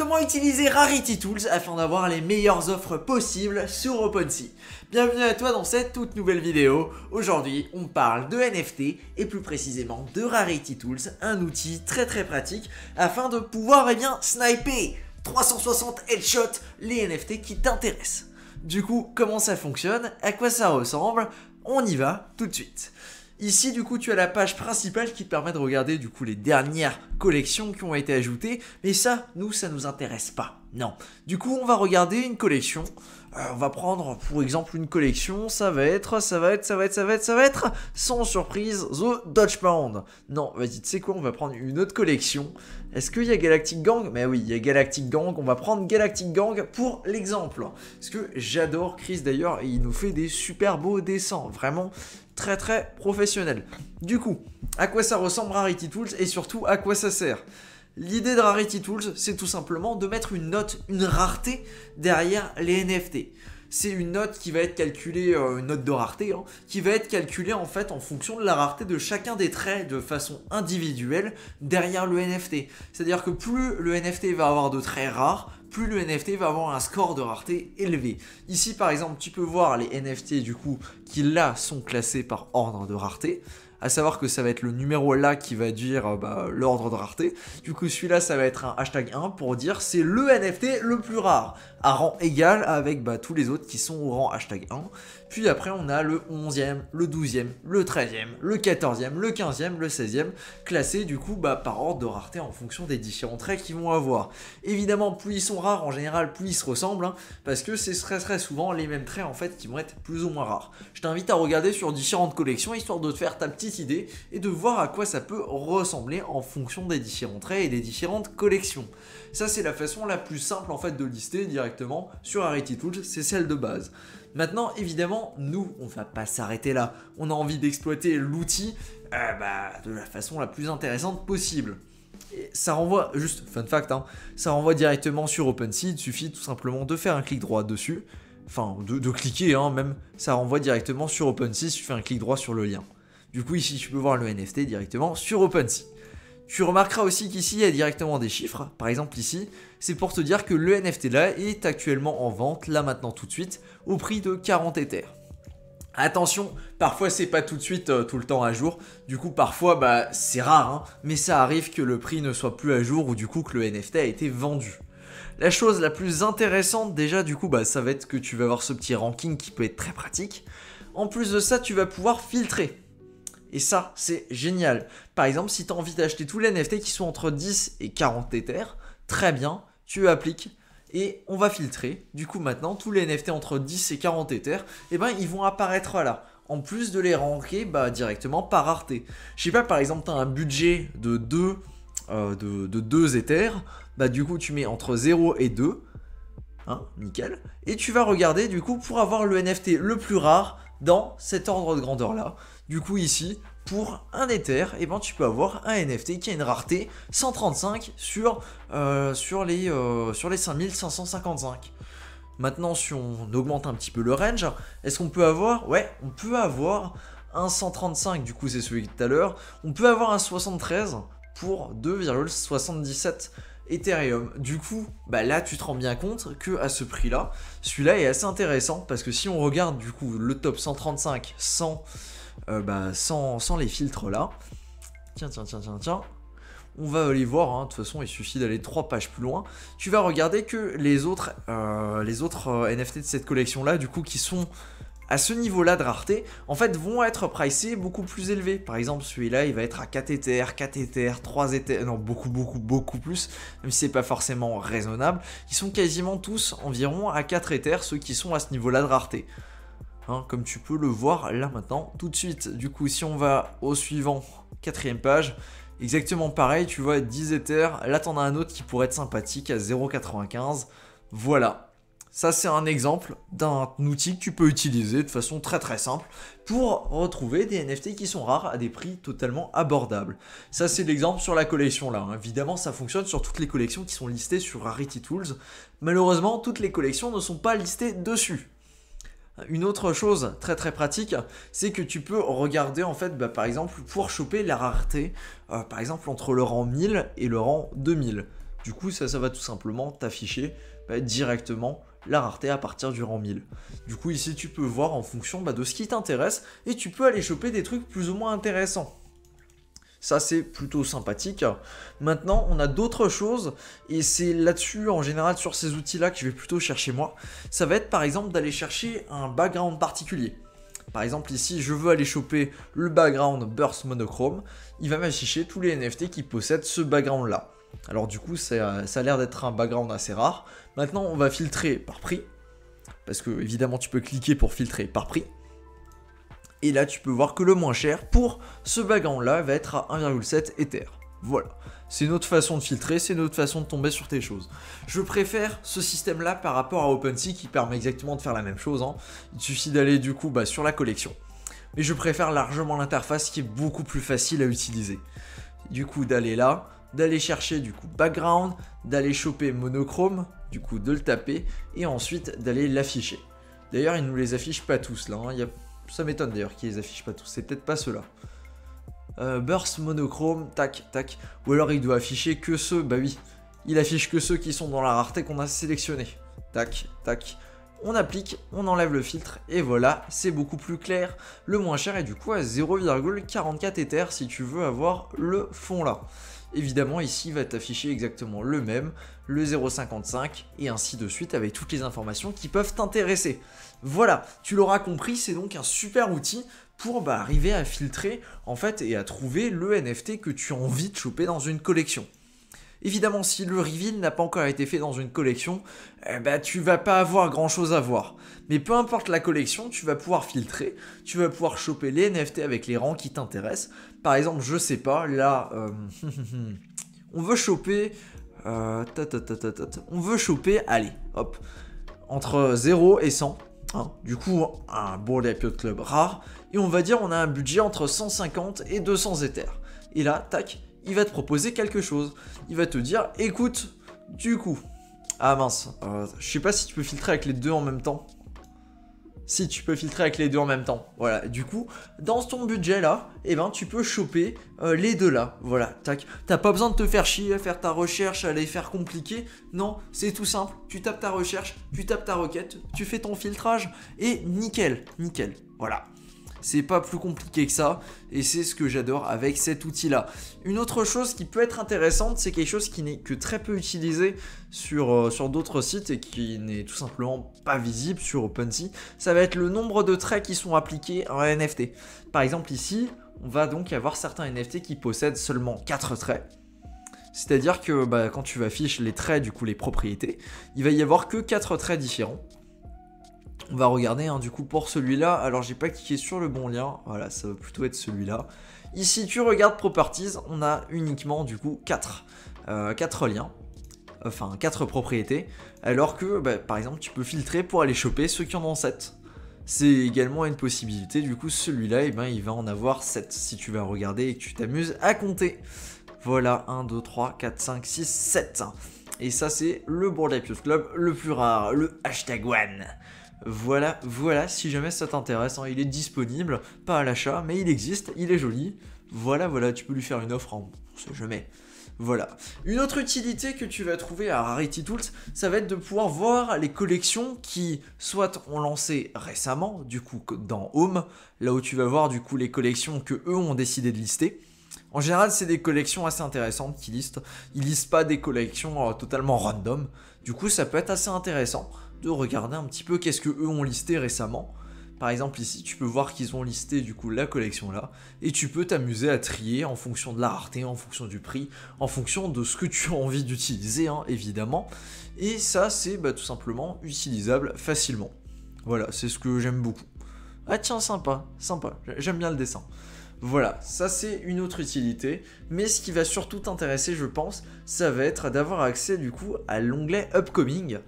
Comment utiliser Rarity Tools afin d'avoir les meilleures offres possibles sur OpenSea? Bienvenue à toi dans cette toute nouvelle vidéo. Aujourd'hui, on parle de NFT et plus précisément de Rarity Tools, un outil très pratique afin de pouvoir sniper 360 headshots les NFT qui t'intéressent. Du coup, comment ça fonctionne? À quoi ça ressemble? On y va tout de suite. Ici, du coup, tu as la page principale qui te permet de regarder, du coup, les dernières collections qui ont été ajoutées. Mais ça, ça nous intéresse pas. Non. Du coup, on va regarder une collection. On va prendre, pour exemple, une collection. Ça va être, sans surprise, The Dodge Pound. Non, vas-y, tu sais quoi, on va prendre une autre collection. Est-ce qu'il y a Galactic Gang? Mais oui, il y a Galactic Gang. On va prendre Galactic Gang pour l'exemple. Parce que j'adore Chris d'ailleurs, et il nous fait des super beaux dessins. Vraiment très professionnel. Du coup, à quoi ça ressemble Rarity Tools et surtout à quoi ça sert? L'idée de Rarity Tools, c'est tout simplement de mettre une note, une rareté derrière les NFT. C'est une note qui va être calculée, une note de rareté, qui va être calculée en fait en fonction de la rareté de chacun des traits de façon individuelle derrière le NFT. C'est-à-dire que plus le NFT va avoir de traits rares, plus le NFT va avoir un score de rareté élevé. Ici par exemple, tu peux voir les NFT du coup qui là sont classés par ordre de rareté. À savoir que ça va être le numéro là qui va dire l'ordre de rareté. Du coup celui-là ça va être un hashtag 1 pour dire c'est le NFT le plus rare, à rang égal avec tous les autres qui sont au rang hashtag 1. Puis après on a le 11e, le 12e, le 13e, le 14e, le 15e, le 16e, classés du coup par ordre de rareté en fonction des différents traits qu'ils vont avoir. Évidemment plus ils sont rares en général plus ils se ressemblent, parce que c'est très souvent les mêmes traits en fait qui vont être plus ou moins rares. Je t'invite à regarder sur différentes collections histoire de te faire ta petite idée et de voir à quoi ça peut ressembler en fonction des différents traits et des différentes collections. Ça c'est la façon la plus simple en fait de lister directement sur Rarity Tools, c'est celle de base. Maintenant évidemment nous on va pas s'arrêter là, on a envie d'exploiter l'outil de la façon la plus intéressante possible. Et ça renvoie, juste fun fact, ça renvoie directement sur OpenSea, il suffit tout simplement de faire un clic droit dessus, enfin de cliquer même, ça renvoie directement sur OpenSea si tu fais un clic droit sur le lien. Du coup ici tu peux voir le NFT directement sur OpenSea. Tu remarqueras aussi qu'ici il y a directement des chiffres, par exemple ici, c'est pour te dire que le NFT là est actuellement en vente, là maintenant tout de suite, au prix de 40 Ethers. Attention, parfois c'est pas tout de suite tout le temps à jour, du coup parfois c'est rare, mais ça arrive que le prix ne soit plus à jour ou du coup que le NFT a été vendu. La chose la plus intéressante déjà du coup ça va être que tu vas avoir ce petit ranking qui peut être très pratique. En plus de ça tu vas pouvoir filtrer. Et ça, c'est génial. Par exemple, si tu as envie d'acheter tous les NFT qui sont entre 10 et 40 Ethers, très bien, tu appliques et on va filtrer. Du coup, maintenant, tous les NFT entre 10 et 40 Ethers, ils vont apparaître là. En plus de les ranker directement par rareté. Je sais pas, par exemple, tu as un budget de 2 Ethers, du coup, tu mets entre 0 et 2. Nickel. Et tu vas regarder, du coup, pour avoir le NFT le plus rare dans cet ordre de grandeur là. Du coup ici, pour un Ether, tu peux avoir un NFT qui a une rareté 135 sur les 5555. Maintenant si on augmente un petit peu le range, est-ce qu'on peut avoir? Ouais, on peut avoir un 135, du coup c'est celui de tout à l'heure. On peut avoir un 73 pour 2,77 Ethereum. Du coup, là tu te rends bien compte que à ce prix là, celui-là est assez intéressant parce que si on regarde du coup le top 135 sans les filtres là, tiens, on va aller voir, de toute façon il suffit d'aller 3 pages plus loin, tu vas regarder que les autres NFT de cette collection là du coup qui sont à ce niveau-là de rareté, en fait, vont être pricés beaucoup plus élevés. Par exemple, celui-là, il va être à 4 Ethers, 3 Ethers, non, beaucoup plus, même si c'est pas forcément raisonnable. Ils sont quasiment tous environ à 4 Ethers, ceux qui sont à ce niveau-là de rareté. Comme tu peux le voir là maintenant, tout de suite. Du coup, si on va au suivant, 4e page, exactement pareil, tu vois, 10 Ethers. Là, t'en as un autre qui pourrait être sympathique à 0,95. Voilà. Ça, c'est un exemple d'un outil que tu peux utiliser de façon très simple pour retrouver des NFT qui sont rares à des prix totalement abordables. Ça, c'est l'exemple sur la collection là. Évidemment, ça fonctionne sur toutes les collections qui sont listées sur Rarity Tools. Malheureusement, toutes les collections ne sont pas listées dessus. Une autre chose très pratique, c'est que tu peux regarder en fait, par exemple, pour choper la rareté, par exemple entre le rang 1000 et le rang 2000. Du coup, ça va tout simplement t'afficher directement la rareté à partir du rang 1000. Du coup, ici, tu peux voir en fonction de ce qui t'intéresse et tu peux aller choper des trucs plus ou moins intéressants. Ça, c'est plutôt sympathique. Maintenant, on a d'autres choses et c'est là-dessus, en général, sur ces outils-là que je vais plutôt chercher moi. Ça va être, par exemple, d'aller chercher un background particulier. Par exemple, ici, je veux aller choper le background Burst Monochrome. Il va m'afficher tous les NFT qui possèdent ce background-là. Alors du coup, ça a l'air d'être un background assez rare. Maintenant, on va filtrer par prix. Parce que, évidemment, tu peux cliquer pour filtrer par prix. Et là, tu peux voir que le moins cher pour ce background-là va être à 1,7 Ether. Voilà. C'est une autre façon de filtrer, c'est une autre façon de tomber sur tes choses. Je préfère ce système-là par rapport à OpenSea qui permet exactement de faire la même chose. Il suffit d'aller du coup sur la collection. Mais je préfère largement l'interface qui est beaucoup plus facile à utiliser. Du coup, d'aller là, d'aller chercher du coup background, d'aller choper monochrome, du coup de le taper, et ensuite d'aller l'afficher. D'ailleurs, il ne nous les affiche pas tous là. Ça m'étonne d'ailleurs qu'il les affiche pas tous, c'est peut-être pas ceux-là. Burst monochrome, tac, tac. Ou alors il doit afficher que ceux, bah oui, il affiche que ceux qui sont dans la rareté qu'on a sélectionné. Tac, tac. On applique, on enlève le filtre, et voilà, c'est beaucoup plus clair. Le moins cher est du coup à 0,44 Ether si tu veux avoir le fond là. Évidemment, ici, il va t'afficher exactement le même, le 0,55, et ainsi de suite, avec toutes les informations qui peuvent t'intéresser. Voilà, tu l'auras compris, c'est donc un super outil pour arriver à filtrer, en fait, et à trouver le NFT que tu as envie de choper dans une collection. Évidemment, si le reveal n'a pas encore été fait dans une collection, tu vas pas avoir grand chose à voir. Mais peu importe la collection, tu vas pouvoir filtrer, tu vas pouvoir choper les NFT avec les rangs qui t'intéressent. Par exemple, je sais pas, là, on veut choper, allez, hop, entre 0 et 100. Du coup, un Bored Ape Club rare, et on va dire on a un budget entre 150 et 200 Ethers. Et là, tac, il va te proposer quelque chose. Il va te dire, écoute, du coup, ah mince, je sais pas si tu peux filtrer avec les deux en même temps. Si tu peux filtrer avec les deux en même temps. Voilà, du coup, dans ton budget là, tu peux choper les deux là. Voilà, tac. T'as pas besoin de te faire chier à faire ta recherche, à les faire compliquer. Non, c'est tout simple. Tu tapes ta recherche, tu tapes ta requête, tu fais ton filtrage et nickel, nickel. Voilà. C'est pas plus compliqué que ça et c'est ce que j'adore avec cet outil là. Une autre chose qui peut être intéressante, c'est quelque chose qui n'est que très peu utilisé sur d'autres sites et qui n'est tout simplement pas visible sur OpenSea. Ça va être le nombre de traits qui sont appliqués à un NFT. Par exemple ici, on va donc avoir certains NFT qui possèdent seulement 4 traits. C'est-à-dire que quand tu affiches les traits, du coup les propriétés, il va y avoir que 4 traits différents. On va regarder du coup pour celui-là, alors j'ai pas cliqué sur le bon lien, voilà ça va plutôt être celui-là. Ici tu regardes Properties, on a uniquement du coup 4 liens, enfin 4 propriétés, alors que par exemple tu peux filtrer pour aller choper ceux qui en ont 7. C'est également une possibilité, du coup celui-là il va en avoir 7 si tu vas regarder et que tu t'amuses à compter. Voilà, 1, 2, 3, 4, 5, 6, 7. Et ça c'est le Bored Ape Club le plus rare, le #1. Voilà, si jamais ça t'intéresse, il est disponible, pas à l'achat, mais il existe, il est joli. Voilà, tu peux lui faire une offre, on sait jamais. Voilà. Une autre utilité que tu vas trouver à Rarity Tools, ça va être de pouvoir voir les collections qui soit ont lancé récemment, du coup dans Home, là où tu vas voir du coup les collections que eux ont décidé de lister. En général, c'est des collections assez intéressantes qu'ils listent. Ils listent pas des collections totalement random. Du coup, ça peut être assez intéressant de regarder un petit peu qu'est-ce que eux ont listé récemment. Par exemple ici tu peux voir qu'ils ont listé du coup la collection là et tu peux t'amuser à trier en fonction de la rareté, en fonction du prix, en fonction de ce que tu as envie d'utiliser évidemment, et ça c'est tout simplement utilisable facilement. Voilà, c'est ce que j'aime beaucoup. Ah tiens, sympa, j'aime bien le dessin. Voilà, ça c'est une autre utilité, mais ce qui va surtout t'intéresser je pense, ça va être d'avoir accès du coup à l'onglet Upcoming.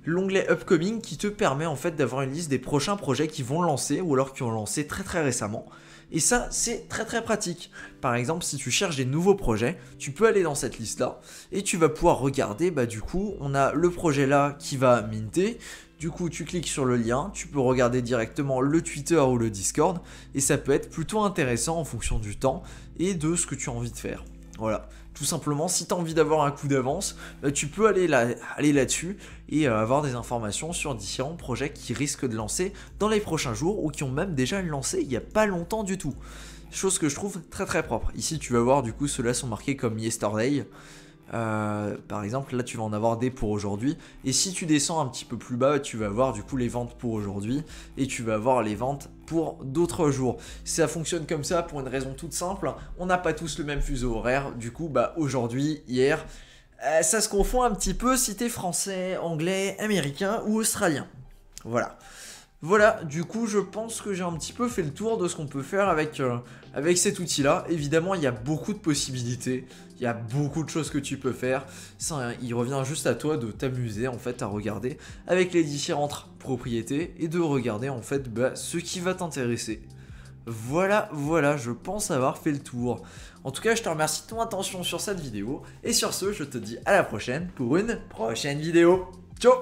L'onglet Upcoming qui te permet en fait d'avoir une liste des prochains projets qui vont lancer ou alors qui ont lancé très récemment. Et ça c'est très pratique. Par exemple si tu cherches des nouveaux projets, tu peux aller dans cette liste là et tu vas pouvoir regarder, du coup on a le projet là qui va minter. Du coup, tu cliques sur le lien, tu peux regarder directement le Twitter ou le Discord, et ça peut être plutôt intéressant en fonction du temps et de ce que tu as envie de faire. Voilà. tout simplement, si tu as envie d'avoir un coup d'avance, tu peux aller là-dessus et avoir des informations sur différents projets qui risquent de lancer dans les prochains jours ou qui ont même déjà lancé il n'y a pas longtemps du tout. Chose que je trouve très très propre. Ici tu vas voir du coup ceux-là sont marqués comme yesterday. Par exemple là tu vas en avoir des pour aujourd'hui, et si tu descends un petit peu plus bas tu vas voir du coup les ventes pour aujourd'hui et tu vas avoir les ventes pour d'autres jours. Ça fonctionne comme ça pour une raison toute simple, on n'a pas tous le même fuseau horaire, du coup aujourd'hui, hier, ça se confond un petit peu si t'es français, anglais, américain ou australien. Voilà, du coup je pense que j'ai un petit peu fait le tour de ce qu'on peut faire avec cet outil là. Évidemment il y a beaucoup de possibilités, il y a beaucoup de choses que tu peux faire. Ça, il revient juste à toi de t'amuser en fait à regarder avec les différentes propriétés et de regarder en fait ce qui va t'intéresser. Voilà, je pense avoir fait le tour. En tout cas je te remercie de ton attention sur cette vidéo et sur ce je te dis à la prochaine pour une prochaine vidéo. Ciao.